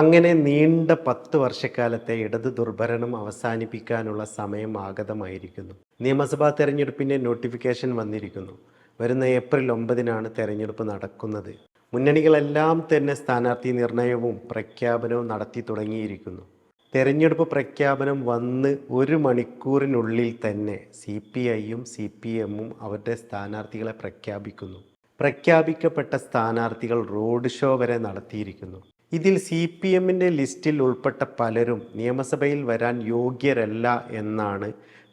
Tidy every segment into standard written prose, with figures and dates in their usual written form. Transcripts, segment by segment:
അങ്ങനെ നീണ്ട 10 വർഷക്കാലത്തെ ഇടത് ദുർഭരണം അവസാനിപ്പിക്കാനുള്ള സമയം ആഗതമായിരിക്കുന്നു. നിയമസഭാ തെരഞ്ഞെടുപ്പിൻ്റെ നോട്ടിഫിക്കേഷൻ വന്നിരിക്കുന്നു. വരുന്ന ഏപ്രിൽ 9-നാണ് തെരഞ്ഞെടുപ്പ് നടക്കുന്നത്. മുന്നണികളെല്ലാം തന്നെ സ്ഥാനാർത്ഥി നിർണയവും പ്രഖ്യാപനവും നടത്തി തുടങ്ങിയിരിക്കുന്നു. തെരഞ്ഞെടുപ്പ് പ്രഖ്യാപനം വന്ന് 1 മണിക്കൂറിനുള്ളിൽ തന്നെ CPIയും CPMും അവരുടെ സ്ഥാനാർത്ഥികളെ പ്രഖ്യാപിക്കുന്നു. പ്രഖ്യാപിക്കപ്പെട്ട സ്ഥാനാർത്ഥികൾ റോഡ് ഷോ വരെ നടത്തിയിരിക്കുന്നു. ഇതിൽ CPMൻ്റെ ലിസ്റ്റിൽ ഉൾപ്പെട്ട പലരും നിയമസഭയിൽ വരാൻ യോഗ്യരല്ല എന്നാണ്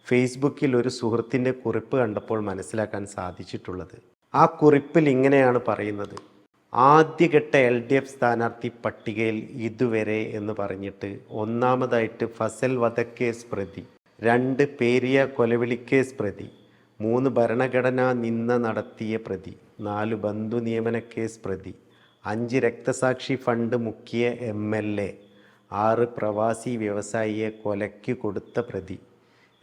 ഫേസ്ബുക്കിൽ ഒരു സുഹൃത്തിൻ്റെ കുറിപ്പ് കണ്ടപ്പോൾ മനസ്സിലാക്കാൻ സാധിച്ചിട്ടുള്ളത്. ആ കുറിപ്പിൽ ഇങ്ങനെയാണ് പറയുന്നത്: ആദ്യഘട്ട LDF സ്ഥാനാർത്ഥി പട്ടികയിൽ ഇതുവരെ എന്ന് പറഞ്ഞിട്ട് ഒന്നാമതായിട്ട് ഫസൽ വധക്കേസ് പ്രതി, 2 പേരിയ കൊലവിളിക്കേസ് പ്രതി, 3 ഭരണഘടനാ നിന്ദ നടത്തിയ പ്രതി, 4 ബന്ധു നിയമന കേസ് പ്രതി, 5 രക്തസാക്ഷി ഫണ്ട് മുക്കിയ MLA, 6 പ്രവാസി വ്യവസായിയെ കൊലയ്ക്ക് കൊടുത്ത പ്രതി,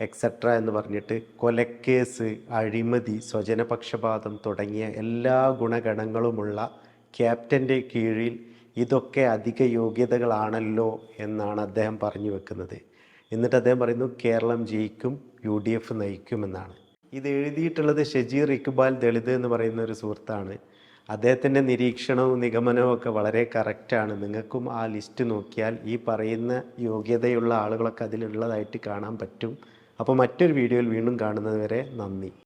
എക്സെട്ര എന്ന് പറഞ്ഞിട്ട് കൊലക്കേസ്, അഴിമതി, സ്വജനപക്ഷപാതം തുടങ്ങിയ എല്ലാ ഗുണഗണങ്ങളുമുള്ള ക്യാപ്റ്റൻ്റെ കീഴിൽ ഇതൊക്കെ അധിക യോഗ്യതകളാണല്ലോ എന്നാണ് അദ്ദേഹം പറഞ്ഞു വെക്കുന്നത്. എന്നിട്ട് അദ്ദേഹം പറയുന്നു കേരളം ജയിക്കും, UDF നയിക്കുമെന്നാണ്. ഇത് എഴുതിയിട്ടുള്ളത് ഷജീർ ഇക്ബാൽ ദളിത് എന്ന് പറയുന്ന ഒരു സുഹൃത്താണ്. അദ്ദേഹത്തിൻ്റെ നിരീക്ഷണവും നിഗമനവും ഒക്കെ വളരെ കറക്റ്റാണ്. നിങ്ങൾക്കും ആ ലിസ്റ്റ് നോക്കിയാൽ ഈ പറയുന്ന യോഗ്യതയുള്ള ആളുകളൊക്കെ അതിലുള്ളതായിട്ട് കാണാൻ പറ്റും. അപ്പോൾ മറ്റൊരു വീഡിയോയിൽ വീണ്ടും കാണുന്നത് വരെ നന്ദി.